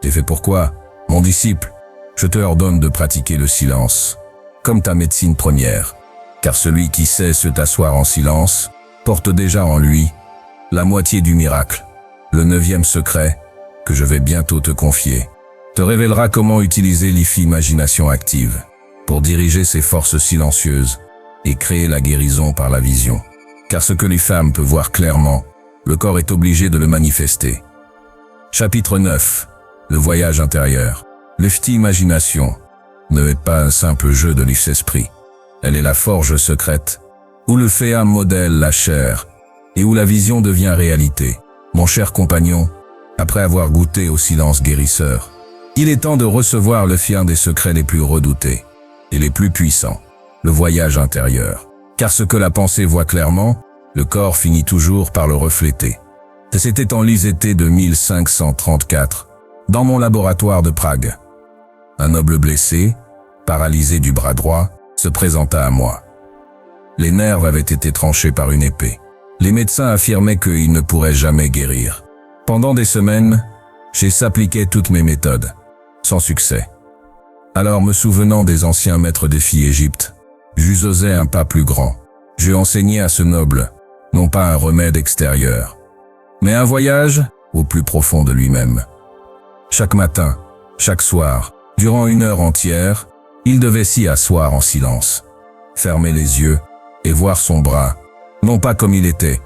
C'est pourquoi, mon disciple, je te ordonne de pratiquer le silence, comme ta médecine première. Car celui qui sait se t'asseoir en silence, porte déjà en lui la moitié du miracle. Le 9e secret, que je vais bientôt te confier, te révélera comment utiliser l'imagination active pour diriger ses forces silencieuses et créer la guérison par la vision. Car ce que les femmes peuvent voir clairement, le corps est obligé de le manifester. Chapitre 9. Le voyage intérieur. L'imagination ne est pas un simple jeu de l'esprit. Elle est la forge secrète, où le féa modèle la chair, et où la vision devient réalité. Mon cher compagnon, après avoir goûté au silence guérisseur, il est temps de recevoir le fier des secrets les plus redoutés et les plus puissants, le voyage intérieur. Car ce que la pensée voit clairement, le corps finit toujours par le refléter. C'était en l'hiver de 1534, dans mon laboratoire de Prague. Un noble blessé, paralysé du bras droit, se présenta à moi. Les nerfs avaient été tranchés par une épée. Les médecins affirmaient qu'il ne pourrait jamais guérir. Pendant des semaines, j'ai appliqué toutes mes méthodes, sans succès. Alors, me souvenant des anciens maîtres des filles Égypte, j'eus osé un pas plus grand. J'ai enseigné à ce noble, non pas un remède extérieur, mais un voyage au plus profond de lui-même. Chaque matin, chaque soir, durant 1 heure entière, il devait s'y asseoir en silence, fermer les yeux et voir son bras, non pas comme il était,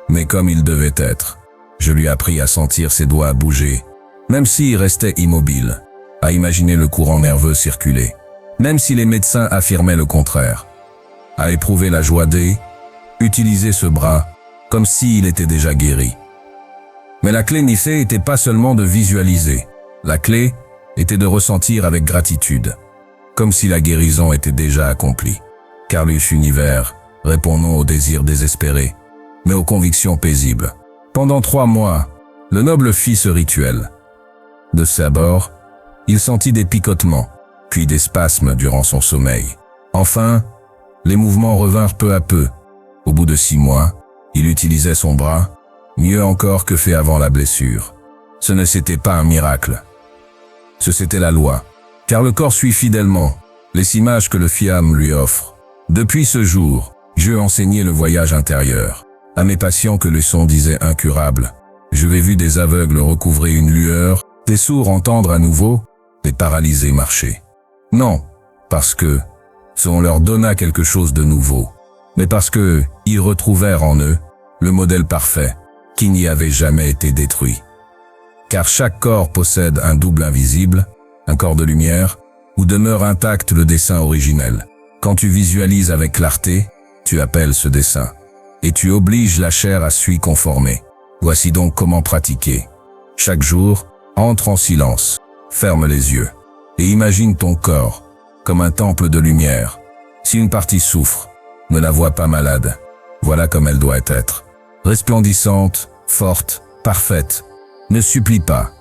mais comme il devait être. Je lui appris à sentir ses doigts bouger, même s'il restait immobile, à imaginer le courant nerveux circuler, même si les médecins affirmaient le contraire, à éprouver la joie d'utiliser ce bras comme s'il était déjà guéri. Mais la clé n'était pas seulement de visualiser, la clé était de ressentir avec gratitude, comme si la guérison était déjà accomplie. Carlus Univers, répondons aux désirs désespérés, mais aux convictions paisibles. Pendant 3 mois, le noble fit ce rituel. De ses abords, il sentit des picotements, puis des spasmes durant son sommeil. Enfin, les mouvements revinrent peu à peu. Au bout de 6 mois, il utilisait son bras, mieux encore que fait avant la blessure. Ce ne c'était pas un miracle. C'était la loi, car le corps suit fidèlement les images que le fiam lui offre. Depuis ce jour, je enseignais le voyage intérieur. À mes patients que le son disait incurable, je l'ai vu des aveugles recouvrer une lueur, des sourds entendre à nouveau, des paralysés marcher. Non, parce que on leur donna quelque chose de nouveau, mais parce que ils retrouvèrent en eux le modèle parfait qui n'y avait jamais été détruit. Car chaque corps possède un double invisible, un corps de lumière, où demeure intact le dessin originel. Quand tu visualises avec clarté, tu appelles ce dessin, et tu obliges la chair à s'y conformer. Voici donc comment pratiquer. Chaque jour, entre en silence, ferme les yeux, et imagine ton corps comme un temple de lumière. Si une partie souffre, ne la vois pas malade. Voilà comme elle doit être. Resplendissante, forte, parfaite. Ne supplie pas.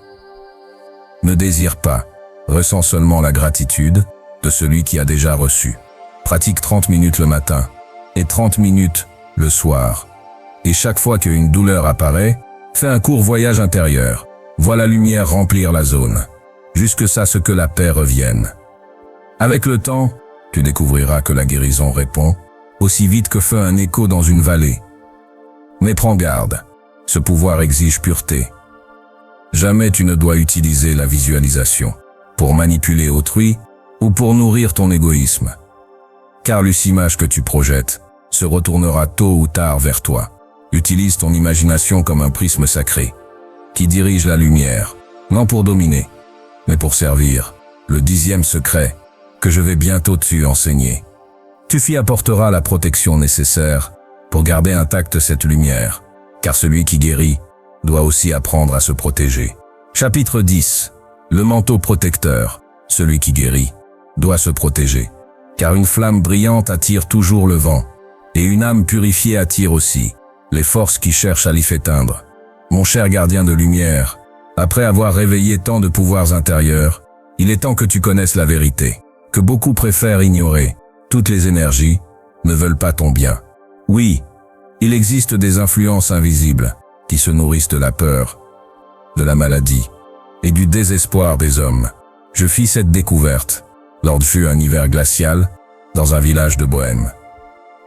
Ne désire pas. Ressens seulement la gratitude de celui qui a déjà reçu. Pratique 30 minutes le matin et 30 minutes le soir. Et chaque fois qu'une douleur apparaît, fais un court voyage intérieur. Vois la lumière remplir la zone, jusque ça ce que la paix revienne. Avec le temps, tu découvriras que la guérison répond aussi vite que fait un écho dans une vallée. Mais prends garde, ce pouvoir exige pureté. Jamais tu ne dois utiliser la visualisation pour manipuler autrui ou pour nourrir ton égoïsme. Car l'image que tu projettes se retournera tôt ou tard vers toi. Utilise ton imagination comme un prisme sacré qui dirige la lumière, non pour dominer, mais pour servir. Le 10e secret que je vais bientôt te enseigner. Tu y apporteras la protection nécessaire pour garder intacte cette lumière, car celui qui guérit doit aussi apprendre à se protéger. Chapitre 10. Le manteau protecteur. Celui qui guérit doit se protéger, car une flamme brillante attire toujours le vent, et une âme purifiée attire aussi les forces qui cherchent à l'y éteindre. Mon cher gardien de lumière, après avoir réveillé tant de pouvoirs intérieurs, il est temps que tu connaisses la vérité, que beaucoup préfèrent ignorer. Toutes les énergies ne veulent pas ton bien. Oui, il existe des influences invisibles qui se nourrissent de la peur, de la maladie et du désespoir des hommes. Je fis cette découverte lors d'un hiver glacial dans un village de Bohême.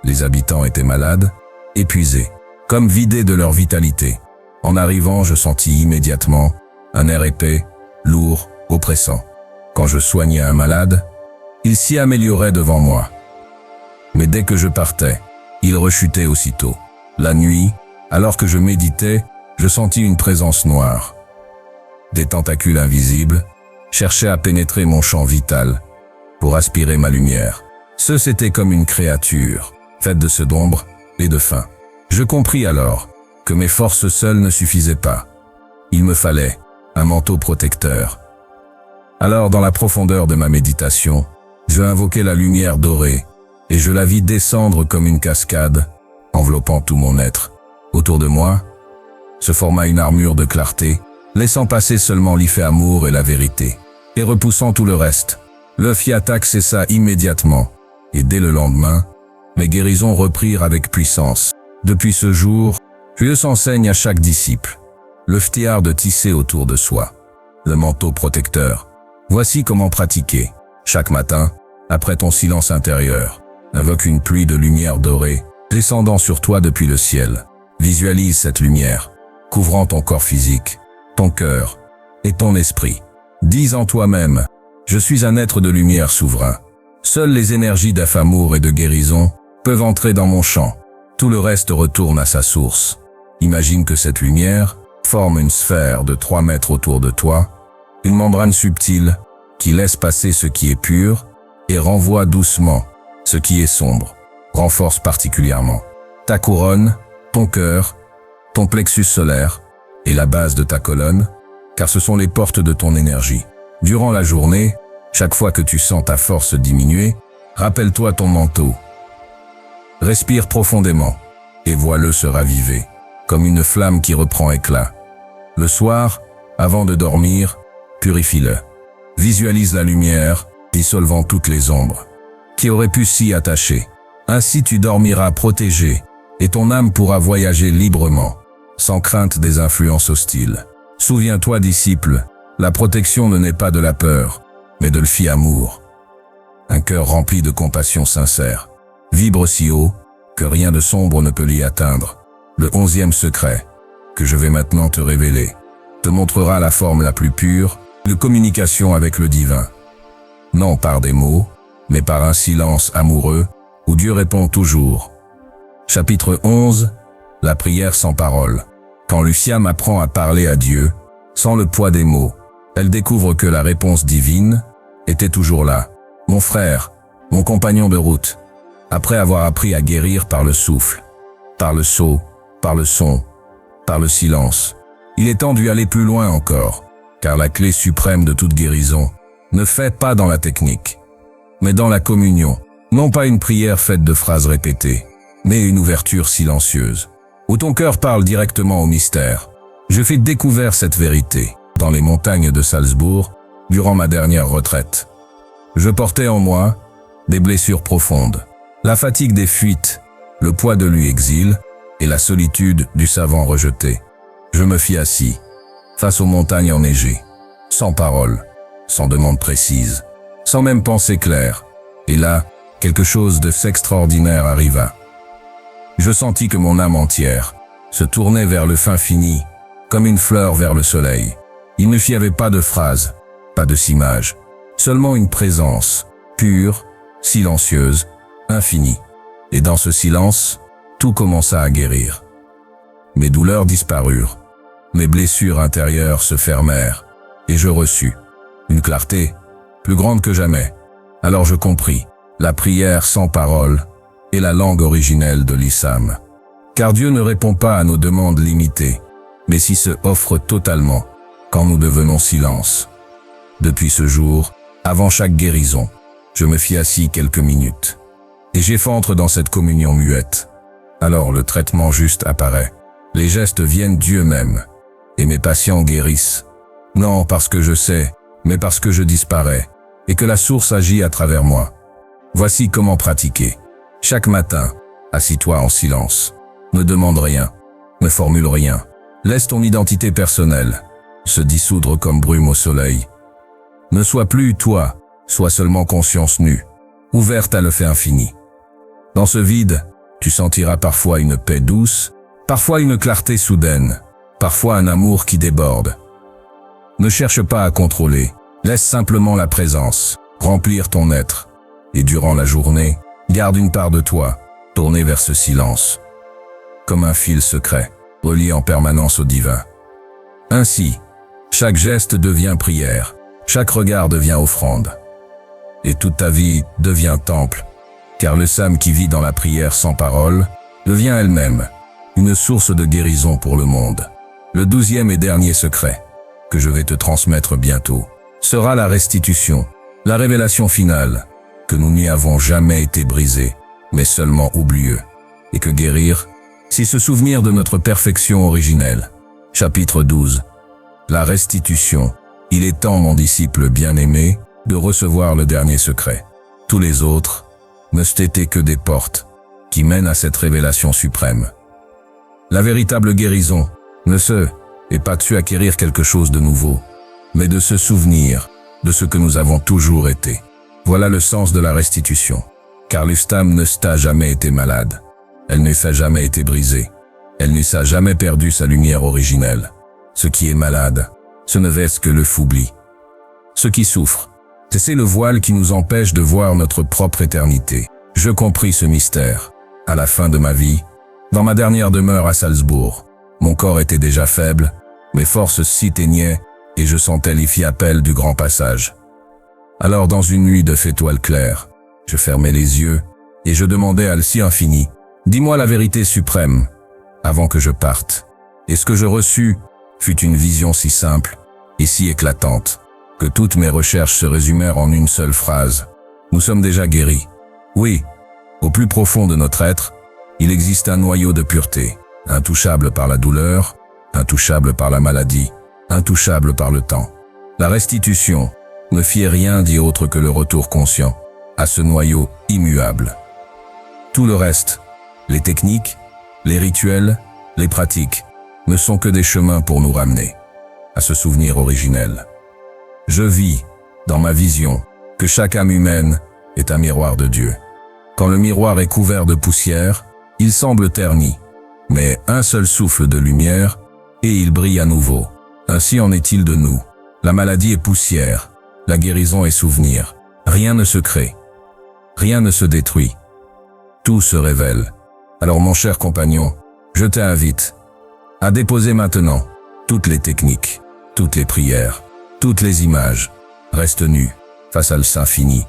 Les habitants étaient malades, épuisés, comme vidés de leur vitalité. En arrivant, je sentis immédiatement un air épais, lourd, oppressant. Quand je soignais un malade, il s'y améliorait devant moi. Mais dès que je partais, il rechutait aussitôt. La nuit, alors que je méditais, je sentis une présence noire. Des tentacules invisibles cherchaient à pénétrer mon champ vital pour aspirer ma lumière. C'était comme une créature, faite de d'ombre et de faim. Je compris alors que mes forces seules ne suffisaient pas. Il me fallait un manteau protecteur. Alors, dans la profondeur de ma méditation, je invoquai la lumière dorée, et je la vis descendre comme une cascade, enveloppant tout mon être. Autour de moi se forma une armure de clarté, laissant passer seulement l'effet amour et la vérité, et repoussant tout le reste. Le fiatak cessa immédiatement, et dès le lendemain, mes guérisons reprirent avec puissance. Depuis ce jour, je enseigne à chaque disciple le ftiar de tisser autour de soi, le manteau protecteur. Voici comment pratiquer. Chaque matin, après ton silence intérieur, invoque une pluie de lumière dorée, descendant sur toi depuis le ciel. Visualise cette lumière, couvrant ton corps physique, ton cœur et ton esprit. Dis en toi-même, je suis un être de lumière souverain. Seules les énergies d'amour et de guérison peuvent entrer dans mon champ. Tout le reste retourne à sa source. Imagine que cette lumière forme une sphère de 3 mètres autour de toi, une membrane subtile qui laisse passer ce qui est pur et renvoie doucement ce qui est sombre. Renforce particulièrement ta couronne, ton cœur, ton plexus solaire et la base de ta colonne, car ce sont les portes de ton énergie. Durant la journée, chaque fois que tu sens ta force diminuer, rappelle-toi ton manteau. Respire profondément et vois-le se raviver, comme une flamme qui reprend éclat. Le soir, avant de dormir, purifie-le. Visualise la lumière, dissolvant toutes les ombres qui auraient pu s'y attacher. Ainsi tu dormiras protégé et ton âme pourra voyager librement, sans crainte des influences hostiles. Souviens-toi, disciple, la protection ne naît pas de la peur, mais de l'amour. Un cœur rempli de compassion sincère vibre si haut que rien de sombre ne peut l'y atteindre. Le 11e secret, que je vais maintenant te révéler, te montrera la forme la plus pure de communication avec le divin. Non par des mots, mais par un silence amoureux, où Dieu répond toujours. Chapitre 11. La prière sans parole. Quand Luciam apprend à parler à Dieu, sans le poids des mots, elle découvre que la réponse divine était toujours là. Mon frère, mon compagnon de route, après avoir appris à guérir par le souffle, par le sceau, par le son, par le silence, il est temps d'y aller plus loin encore, car la clé suprême de toute guérison ne fait pas dans la technique, mais dans la communion. Non pas une prière faite de phrases répétées, mais une ouverture silencieuse, où ton cœur parle directement au mystère. Je fais découvrir cette vérité dans les montagnes de Salzbourg durant ma dernière retraite. Je portais en moi des blessures profondes, la fatigue des fuites, le poids de l'exil et la solitude du savant rejeté. Je me fis assis, face aux montagnes enneigées, sans parole, sans demande précise, sans même pensée claire. Et là, quelque chose d'extraordinaire arriva. Je sentis que mon âme entière se tournait vers le fin fini, comme une fleur vers le soleil. Il ne s'y avait pas de phrases, pas de images, seulement une présence, pure, silencieuse, infinie. Et dans ce silence, tout commença à guérir. Mes douleurs disparurent, mes blessures intérieures se fermèrent, et je reçus une clarté plus grande que jamais. Alors je compris la prière sans parole est la langue originelle de l'islam. Car Dieu ne répond pas à nos demandes limitées, mais s'y se offre totalement quand nous devenons silence. Depuis ce jour, avant chaque guérison, je me fis assis quelques minutes, et j'entre dans cette communion muette. Alors le traitement juste apparaît. Les gestes viennent d'eux-mêmes, et mes patients guérissent. Non parce que je sais, mais parce que je disparais, et que la source agit à travers moi. Voici comment pratiquer. Chaque matin, assis-toi en silence. Ne demande rien, ne formule rien. Laisse ton identité personnelle se dissoudre comme brume au soleil. Ne sois plus toi, sois seulement conscience nue, ouverte à le fait infini. Dans ce vide, tu sentiras parfois une paix douce, parfois une clarté soudaine, parfois un amour qui déborde. Ne cherche pas à contrôler, laisse simplement la présence remplir ton être. Et durant la journée, garde une part de toi, tournée vers ce silence, comme un fil secret, relié en permanence au divin. Ainsi, chaque geste devient prière, chaque regard devient offrande. Et toute ta vie devient temple, car le Sam qui vit dans la prière sans parole devient elle-même une source de guérison pour le monde. Le 12e et dernier secret, que je vais te transmettre bientôt, sera la restitution, la révélation finale, que nous n'y avons jamais été brisés, mais seulement oublieux, et que guérir, c'est se souvenir de notre perfection originelle. Chapitre 12. La restitution. Il est temps, mon disciple bien-aimé, de recevoir le dernier secret. Tous les autres n'eussent été que des portes qui mènent à cette révélation suprême. La véritable guérison ne se est pas de acquérir quelque chose de nouveau, mais de se souvenir de ce que nous avons toujours été. Voilà le sens de la restitution. Car l'Ustam ne s'est jamais été malade. Elle ne s'est jamais été brisée. Elle ne s'est jamais perdu sa lumière originelle. Ce qui est malade, ce ne est que le foubli. Ce qui souffre, c'est le voile qui nous empêche de voir notre propre éternité. Je compris ce mystère. À la fin de ma vie, dans ma dernière demeure à Salzbourg, mon corps était déjà faible, mes forces s'éteignaient, et je sentais les appels du grand passage. Alors dans une nuit de étoiles claires, je fermais les yeux, et je demandais à l'Ci infini, dis-moi la vérité suprême, avant que je parte. Et ce que je reçus fut une vision si simple, et si éclatante, que toutes mes recherches se résumèrent en une seule phrase. Nous sommes déjà guéris. Oui, au plus profond de notre être, il existe un noyau de pureté, intouchable par la douleur, intouchable par la maladie, intouchable par le temps. La restitution ne fit rien dit autre que le retour conscient à ce noyau immuable. Tout le reste, les techniques, les rituels, les pratiques, ne sont que des chemins pour nous ramener à ce souvenir originel. Je vis, dans ma vision, que chaque âme humaine est un miroir de Dieu. Quand le miroir est couvert de poussière, il semble terni, mais un seul souffle de lumière, et il brille à nouveau. Ainsi en est-il de nous. La maladie est poussière, la guérison est souvenir. Rien ne se crée, rien ne se détruit. Tout se révèle. Alors mon cher compagnon, je t'invite à déposer maintenant toutes les techniques, toutes les prières, toutes les images. Reste nu face à l'infini.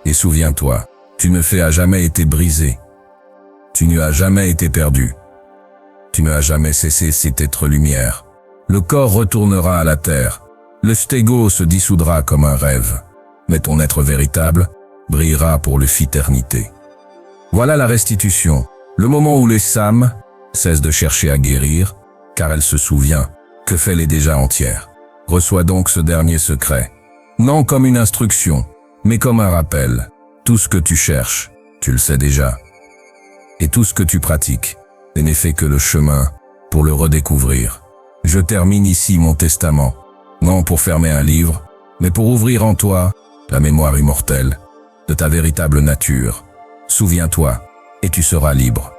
Et souviens-toi, tu ne fais à jamais été brisé. Tu n'as jamais été perdu. Tu n'as jamais cessé cette être lumière. Le corps retournera à la terre. Le stégo se dissoudra comme un rêve. Mais ton être véritable brillera pour l'éternité. Voilà la restitution. Le moment où les âmes cessent de chercher à guérir, car elle se souvient que fait-elle est déjà entière. Reçois donc ce dernier secret. Non comme une instruction, mais comme un rappel. Tout ce que tu cherches, tu le sais déjà. Et tout ce que tu pratiques, n'est fait que le chemin pour le redécouvrir. Je termine ici mon testament, non pour fermer un livre, mais pour ouvrir en toi la mémoire immortelle de ta véritable nature. Souviens-toi, et tu seras libre.